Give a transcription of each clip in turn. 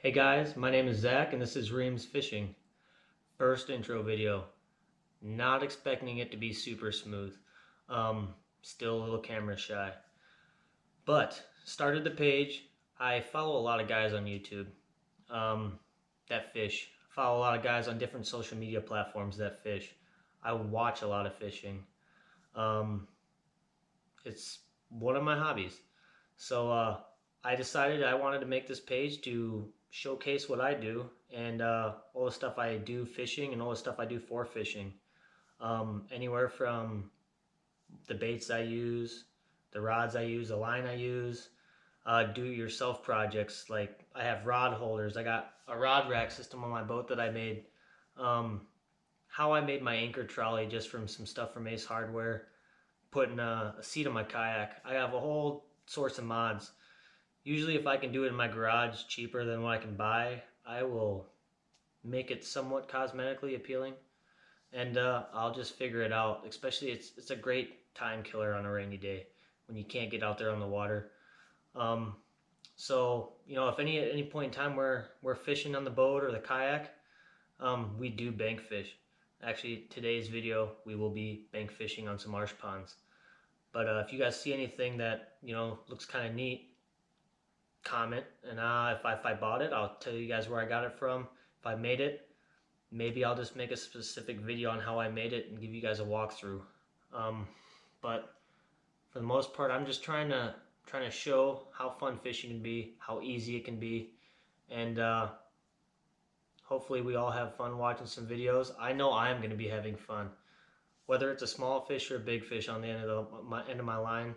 Hey guys, my name is Zach and this is Reams Fishing. First intro video. Not expecting it to be super smooth. Still a little camera shy. But started the page. I follow a lot of guys on YouTube that fish. Follow a lot of guys on different social media platforms that fish. I watch a lot of fishing. It's one of my hobbies. So I decided I wanted to make this page to showcase what I do and all the stuff I do fishing and all the stuff I do for fishing. Anywhere from the baits I use, the rods I use, the line I use, do-it-yourself projects. Like I have rod holders. I got a rod rack system on my boat that I made. How I made my anchor trolley just from some stuff from Ace Hardware. Putting a seat on my kayak. I have a whole source of mods. Usually if I can do it in my garage cheaper than what I can buy, I will make it somewhat cosmetically appealing. And I'll just figure it out. Especially it's a great time killer on a rainy day when you can't get out there on the water. So, you know, if at any point in time we're fishing on the boat or the kayak, we do bank fish. Actually, today's video, we will be bank fishing on some marsh ponds. But if you guys see anything that, you know, looks kind of neat, comment. And if I bought it, I'll tell you guys where I got it from. If I made it, maybe I'll just make a specific video on how I made it and give you guys a walkthrough. But for the most part, I'm just trying to show how fun fishing can be, how easy it can be, and hopefully we all have fun watching some videos. I know I'm going to be having fun. Whether it's a small fish or a big fish on the end of my line,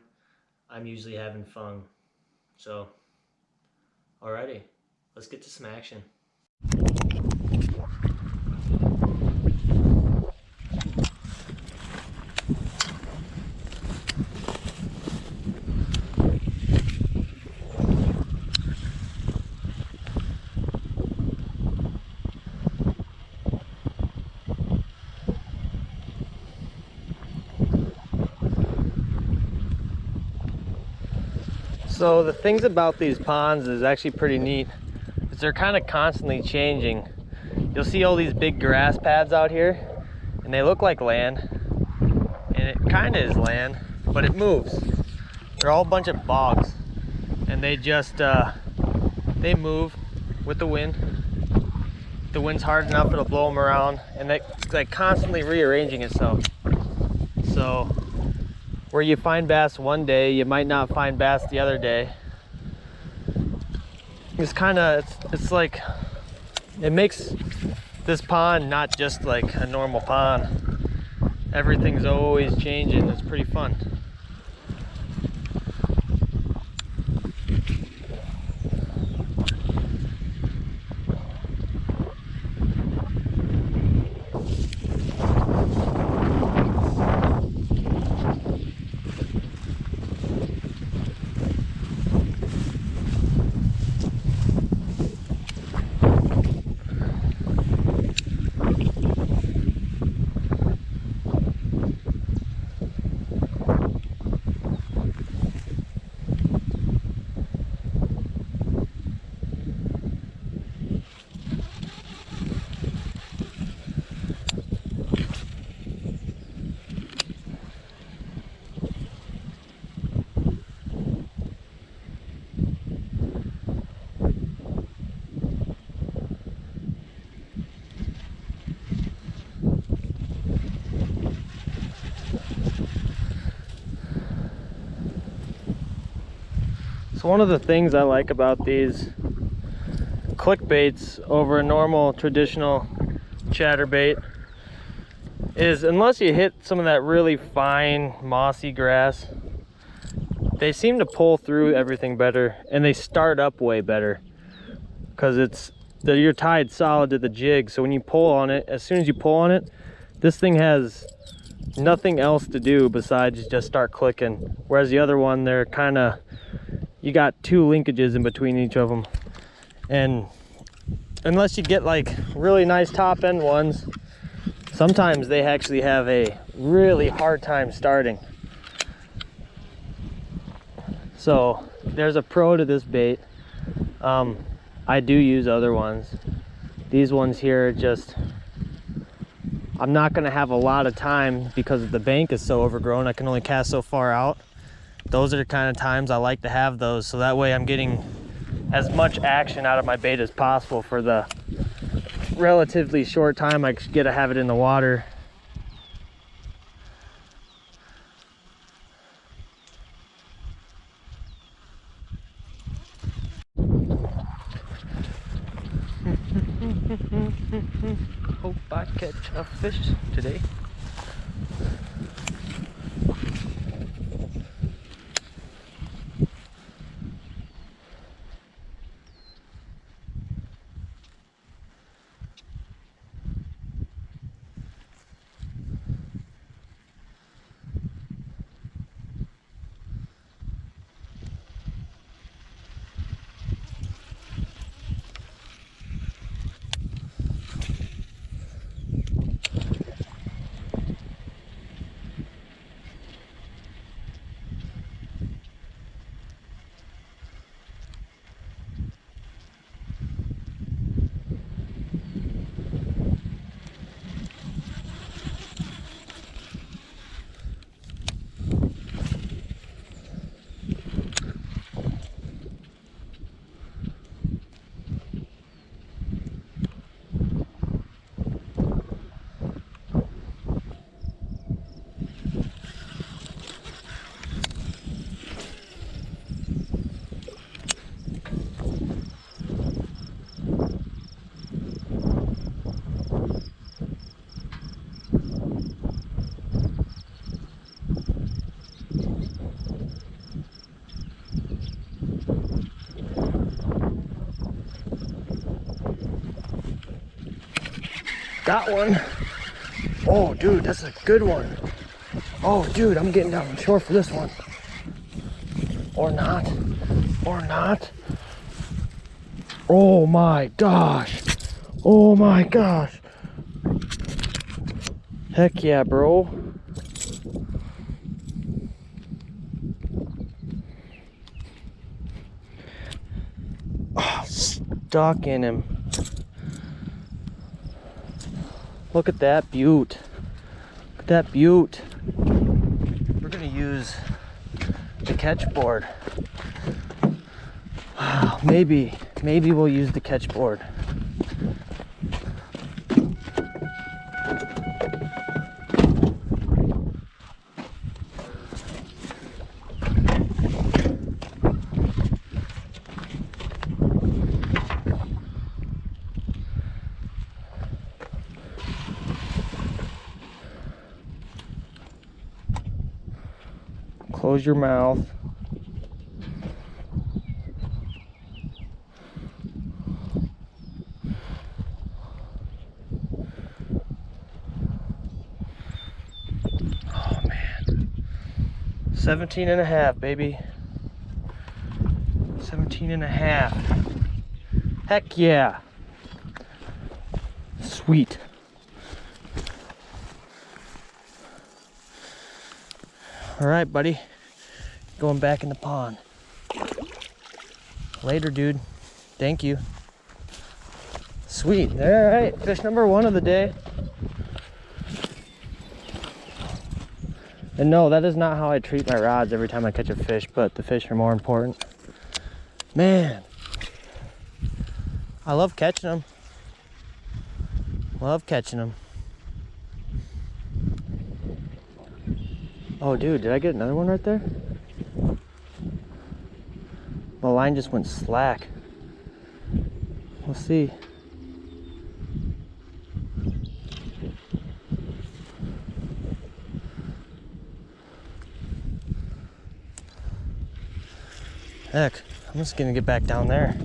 I'm usually having fun. So, alrighty, let's get to some action. So the things about these ponds is actually pretty neat. Is they're kind of constantly changing. You'll see all these big grass pads out here, and they look like land, and it kind of is land, but it moves. They're all a bunch of bogs, and they just they move with the wind. If the wind's hard enough, it'll blow them around, and it's like constantly rearranging itself. So where you find bass one day, you might not find bass the other day. It's kind of, it's like, it makes this pond not just like a normal pond. Everything's always changing. It's pretty fun. So one of the things I like about these clickbaits over a normal traditional chatterbait is, unless you hit some of that really fine mossy grass, they seem to pull through everything better, and they start up way better because you're tied solid to the jig. So when you pull on it, as soon as you pull on it, this thing has nothing else to do besides just start clicking. Whereas the other one, they're kind of, you got two linkages in between each of them, and unless you get like really nice top end ones, sometimes they actually have a really hard time starting. So there's a pro to this bait. I do use other ones. These ones here are just, I'm not gonna have a lot of time because the bank is so overgrown. I can only cast so far out. Those are the kind of times I like to have those, so that way I'm getting as much action out of my bait as possible for the relatively short time I get to have it in the water. Hope I catch a fish today. Got one. Oh, dude, that's a good one. Oh, dude, I'm getting down shore for this one. Or not. Or not. Oh my gosh. Oh my gosh. Heck yeah, bro. Oh, stuck in him. Look at that butte. Look at that butte. We're gonna use the catch board. Maybe we'll use the catch board. Close your mouth. Oh man. 17 and a half, baby. 17 and a half. Heck yeah. Sweet. All right, buddy. Going back in the pond. Later, dude. Thank you. Sweet. All right, fish number 1 of the day. And no, that is not how I treat my rods every time I catch a fish, but the fish are more important. Man, I love catching them. Love catching them. Oh, dude, did I get another one right there? The line just went slack. We'll see. Heck, I'm just gonna get back down there.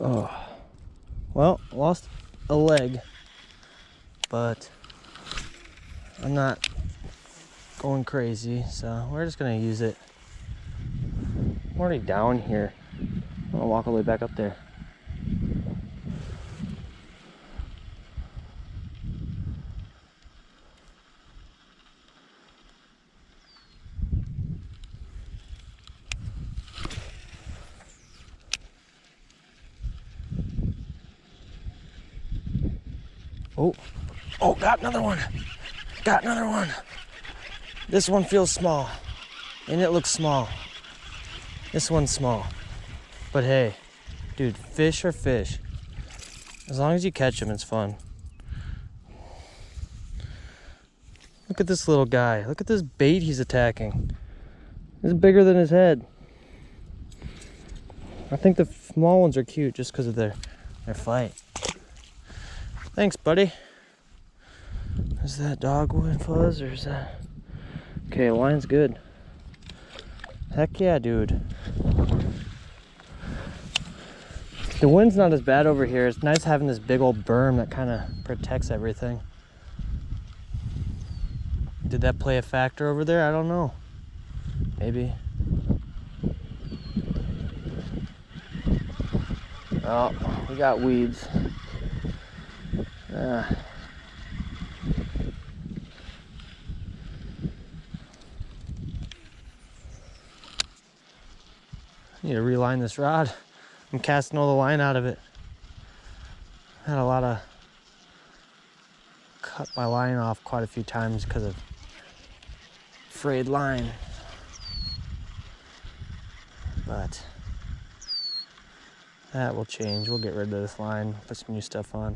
Oh, well, lost a leg, but I'm not going crazy, so we're just gonna use it. I'm already down here. I'm gonna walk all the way back up there. Oh, got another one. Got another one. This one feels small, and it looks small. This one's small. But hey, dude, fish are fish. As long as you catch them, it's fun. Look at this little guy. Look at this bait he's attacking. It's bigger than his head. I think the small ones are cute just because of their fight. Thanks, buddy. Is that dogwood fuzz or is that... Okay, line's good. Heck yeah, dude. The wind's not as bad over here. It's nice having this big old berm that kind of protects everything. Did that play a factor over there? I don't know. Maybe. Oh, we got weeds. Need to reline this rod. I'm casting all the line out of it. Had a lot of cut my line off quite a few times because of frayed line. But that will change. We'll get rid of this line, put some new stuff on.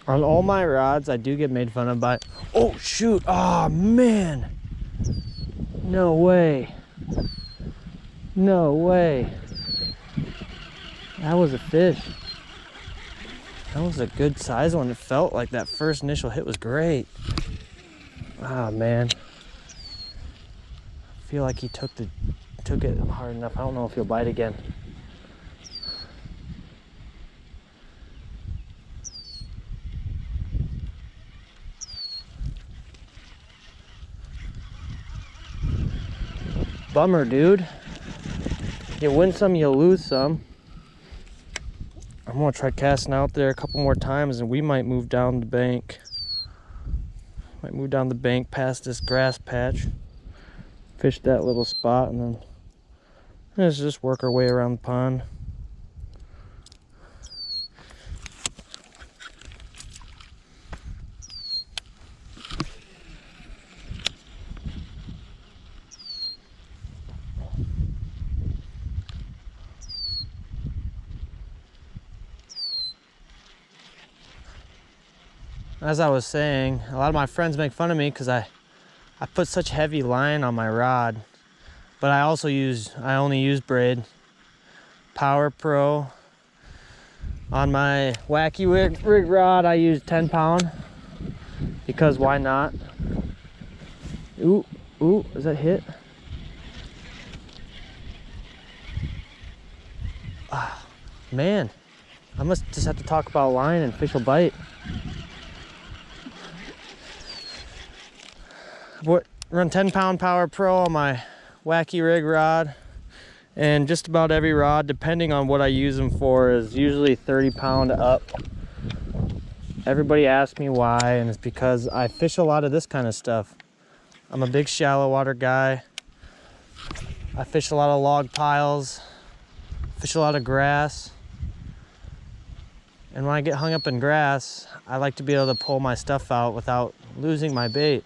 On all my rods, I do get made fun of by... Oh, shoot. Oh, man. No way. No way. That was a fish. That was a good size one. It felt like that first initial hit was great. Ah, man. I feel like he took it hard enough. I don't know if he'll bite again. Bummer, dude. You win some, you lose some. I'm gonna try casting out there a couple more times and we might move down the bank. Might move down the bank past this grass patch. Fish that little spot and then let's just work our way around the pond. As I was saying, a lot of my friends make fun of me because I put such heavy line on my rod, but I only use braid. Power Pro. On my wacky rig rod, I use 10 pound because why not? Ooh, is that hit? Ah, man, I must just have to talk about line and fish will bite. Run 10 pound Power Pro on my wacky rig rod, and just about every rod, depending on what I use them for, is usually 30 pound up. Everybody asks me why, and it's because I fish a lot of this kind of stuff. I'm a big shallow water guy. I fish a lot of log piles, fish a lot of grass, and when I get hung up in grass, I like to be able to pull my stuff out without losing my bait.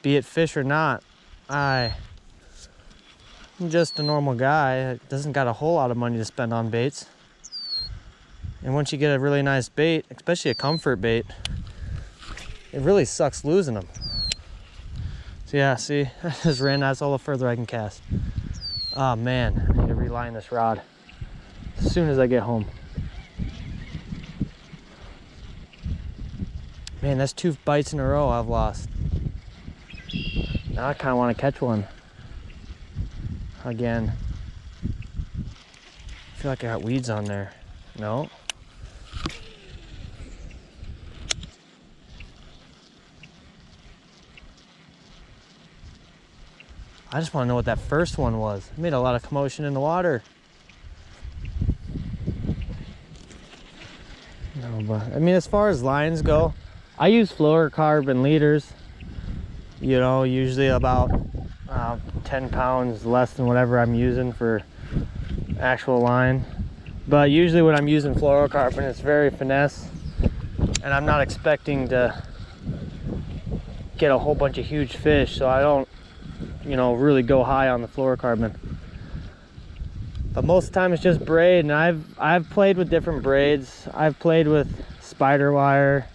Be it fish or not, I'm just a normal guy that doesn't got a whole lot of money to spend on baits. And once you get a really nice bait, especially a comfort bait, it really sucks losing them. So yeah, see, I just ran, that's all the further I can cast. Oh man, I need to reline this rod. as soon as I get home. Man, that's 2 bites in a row I've lost. Now I kind of want to catch one again. I feel like I got weeds on there. No. I just want to know what that first one was. It made a lot of commotion in the water. No, but I mean, as far as lines go, I use fluorocarbon leaders. You know, usually about 10 pounds less than whatever I'm using for actual line. But usually when I'm using fluorocarbon, it's very finesse, and I'm not expecting to get a whole bunch of huge fish, so I don't, you know, really go high on the fluorocarbon. But most of the time it's just braid, and I've played with different braids. I've played with spider wire,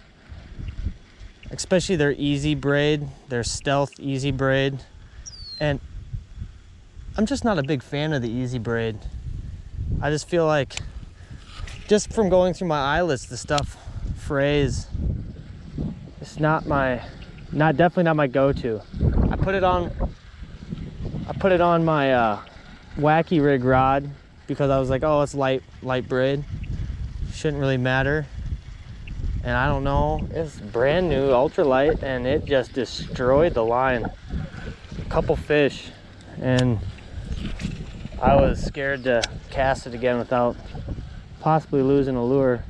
especially their easy braid, their stealth easy braid, and I'm just not a big fan of the easy braid. I just feel like, just from going through my eyelets, the stuff frays. It's definitely not my go-to. I put it on my wacky rig rod because I was like, oh, it's light braid, shouldn't really matter. And I don't know, it's brand new, ultralight, and it just destroyed the line. A couple fish, and I was scared to cast it again without possibly losing a lure.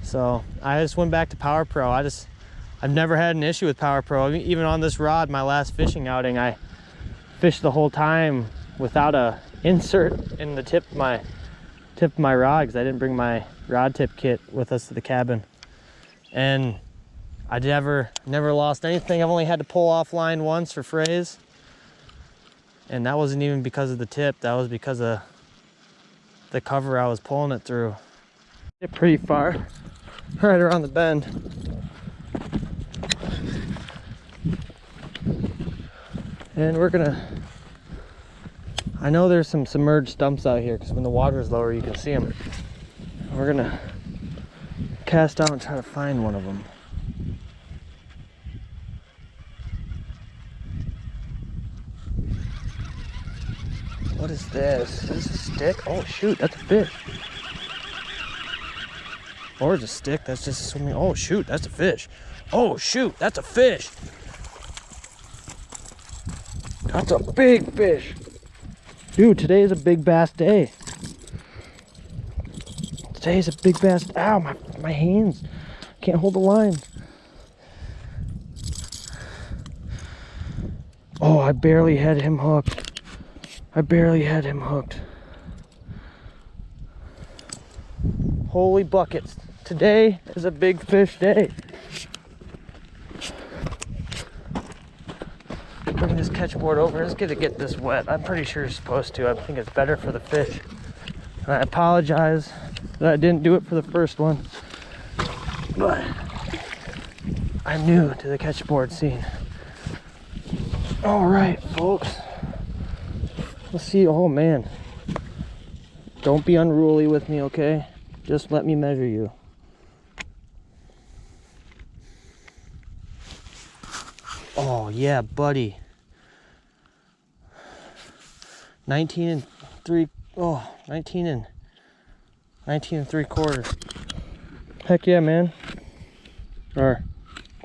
So I just went back to Power Pro. I've never had an issue with Power Pro. Even on this rod, my last fishing outing, I fished the whole time without a insert in the tip of my rod, because I didn't bring my rod tip kit with us to the cabin. And I never lost anything. I've only had to pull off line once for frays, and that wasn't even because of the tip. That was because of the cover I was pulling it through. Get pretty far, right around the bend. And I know there's some submerged stumps out here, because when the water is lower you can see them. We're gonna cast out and try to find one of them. What is this? Is this a stick? Oh shoot, that's a fish. Or it's a stick, that's just swimming. Oh shoot, that's a fish. Oh shoot, that's a fish. That's a big fish. Dude, today is a big bass day. Today's a big bass. Ow, my hands. Can't hold the line. Oh, I barely had him hooked. Holy buckets. Today is a big fish day. Bring this catch board over. It's gonna get this wet. I'm pretty sure it's supposed to. I think it's better for the fish. And I apologize that I didn't do it for the first one, but I'm new to the catch board scene. All right, folks. Let's see. Oh man, don't be unruly with me, okay? Just let me measure you. Oh yeah, buddy. 19 and 3. Oh, 19 and 3/4. Heck yeah, man. Or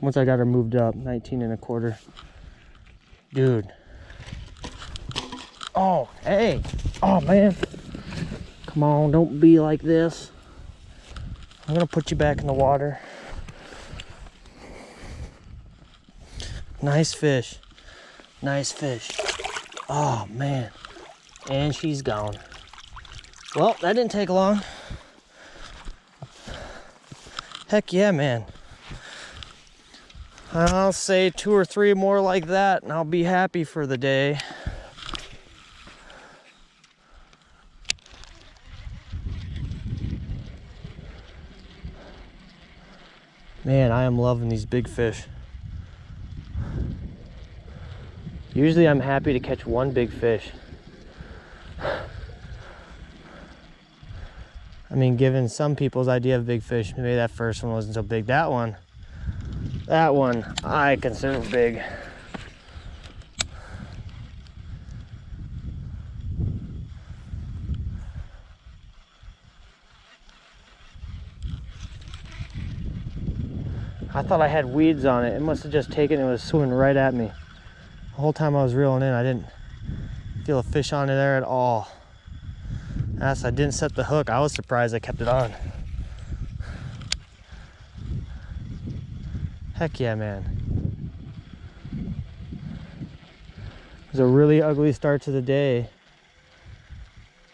once I got her moved up, 19 and 1/4. Dude. Oh, hey. Oh man. Come on, don't be like this. I'm gonna put you back in the water. Nice fish. Nice fish. Oh man. And she's gone. Well, that didn't take long. Heck yeah, man. I'll say 2 or 3 more like that and I'll be happy for the day. Man, I am loving these big fish. Usually I'm happy to catch one big fish. I mean, given some people's idea of big fish, maybe that first one wasn't so big. That one I consider big. I thought I had weeds on it. It must have just taken, it was swimming right at me. The whole time I was reeling in, I didn't feel a fish on it there at all. As I didn't set the hook, I was surprised I kept it on. Heck yeah, man. It was a really ugly start to the day.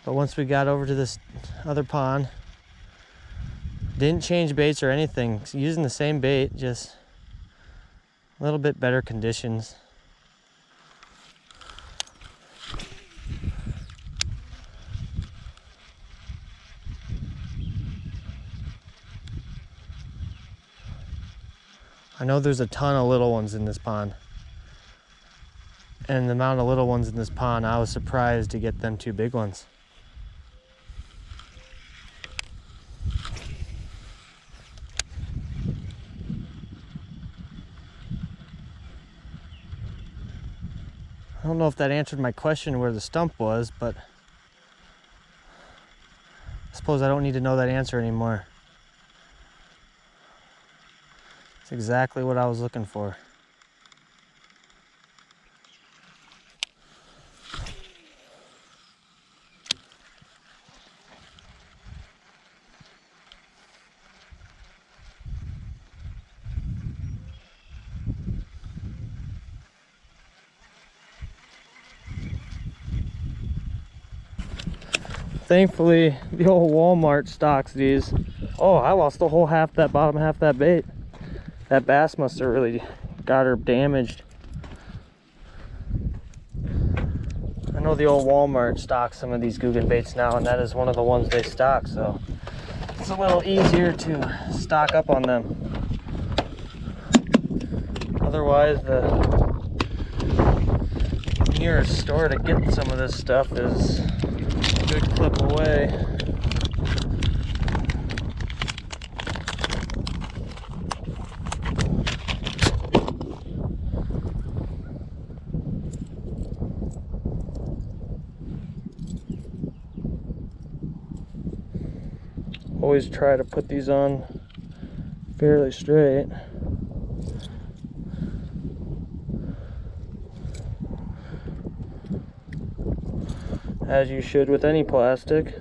But once we got over to this other pond, didn't change baits or anything. Using the same bait, just a little bit better conditions. I know there's a ton of little ones in this pond. And the amount of little ones in this pond, I was surprised to get them 2 big ones. I don't know if that answered my question where the stump was, but I suppose I don't need to know that answer anymore. It's exactly what I was looking for. Thankfully, the old Walmart stocks these. Oh, I lost the whole half, that bottom half of that bait. That bass must have really got her damaged. I know the old Walmart stocks some of these Guggen baits now, and that is one of the ones they stock, so it's a little easier to stock up on them. Otherwise, the nearest store to get some of this stuff is a good clip away. Always try to put these on fairly straight. As you should with any plastic.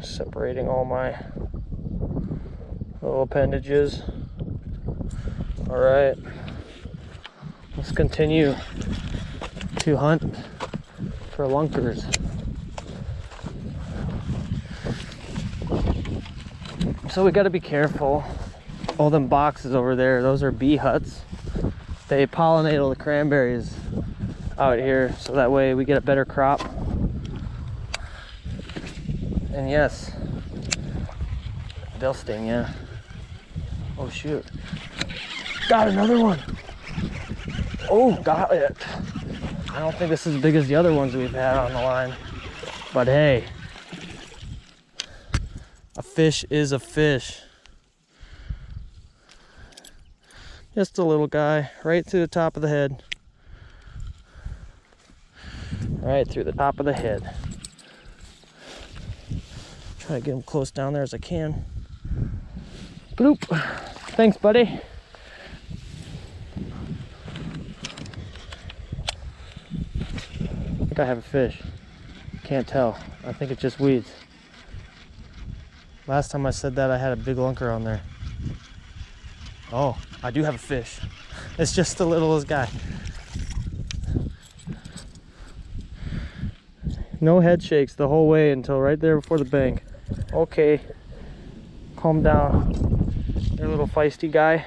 Separating all my little appendages. All right, let's continue to hunt for lunkers. So we got to be careful. All them boxes over there, those are bee huts. They pollinate all the cranberries out here, so that way we get a better crop. And yes, they'll sting you. Oh shoot. Got another one. Oh, got it. I don't think this is as big as the other ones we've had on the line. But hey, a fish is a fish. Just a little guy, right through the top of the head. Right through the top of the head. Try to get him close down there as I can. Bloop. Thanks, buddy. I think I have a fish. Can't tell. I think it's just weeds. Last time I said that, I had a big lunker on there. Oh, I do have a fish. It's just the littlest guy. No head shakes the whole way until right there before the bank. Okay, calm down. You're a little feisty guy.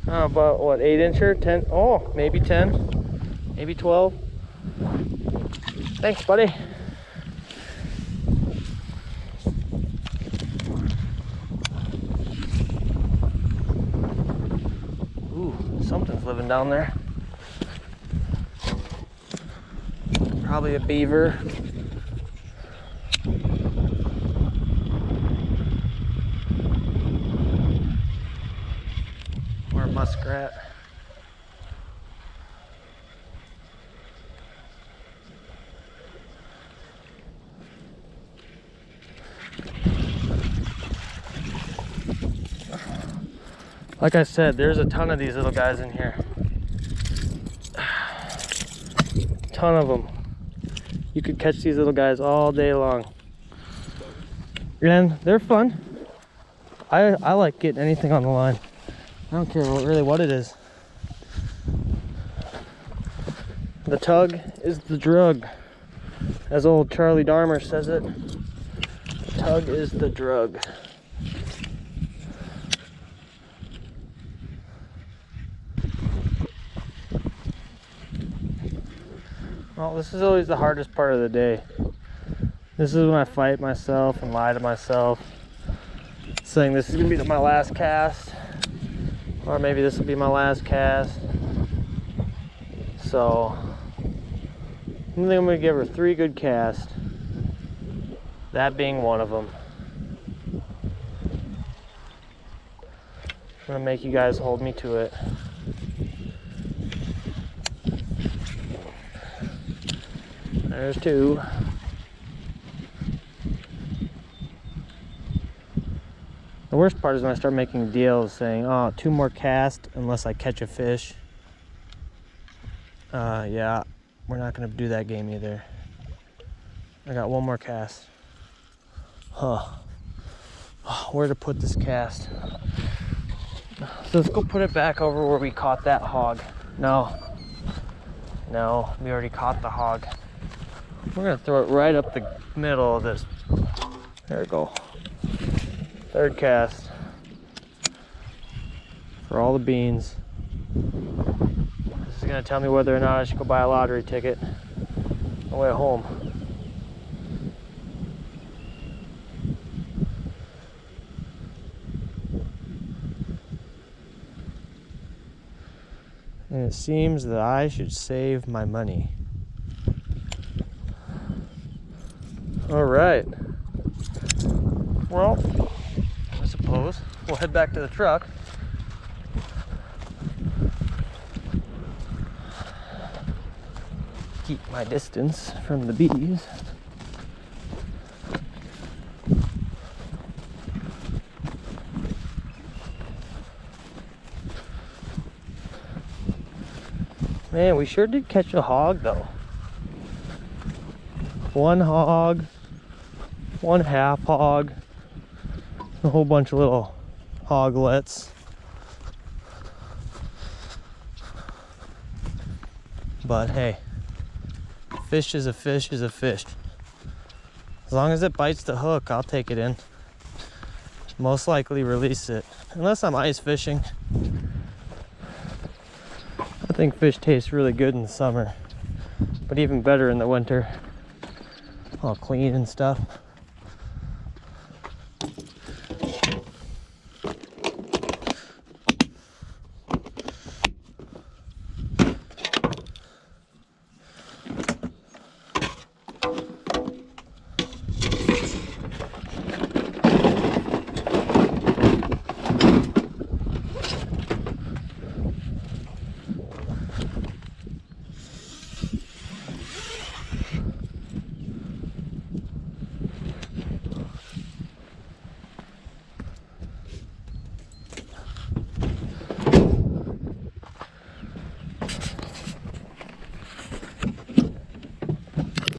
About what, 8-incher? 10? Oh, maybe 10, maybe 12. Thanks, buddy. Ooh, something's living down there. Probably a beaver. Or a muskrat. Like I said, there's a ton of these little guys in here. Ton of them. You could catch these little guys all day long. And they're fun. I like getting anything on the line. I don't care really what it is. The tug is the drug. As old Charlie Dahmer says it. The tug is the drug. Well, this is always the hardest part of the day. This is when I fight myself and lie to myself, saying this is gonna be my last cast, or maybe this will be my last cast. So I think I'm gonna give her 3 good casts, that being one of them. I'm gonna make you guys hold me to it. There's 2. The worst part is when I start making deals saying, oh, 2 more casts unless I catch a fish. Yeah, we're not gonna do that game either. I got 1 more cast. Huh. Where to put this cast? So let's go put it back over where we caught that hog. No, we already caught the hog. We're gonna throw it right up the middle of this. There we go. 3rd cast. For all the beans. This is gonna tell me whether or not I should go buy a lottery ticket on the way home. And it seems that I should save my money. All right. Well, I suppose we'll head back to the truck. Keep my distance from the bees. Man, we sure did catch a hog though. 1 hog, 1 half hog, a whole bunch of little hoglets. But hey, fish is a fish is a fish. As long as it bites the hook, I'll take it in. Most likely release it, unless I'm ice fishing. I think fish taste really good in the summer, but even better in the winter. All clean and stuff.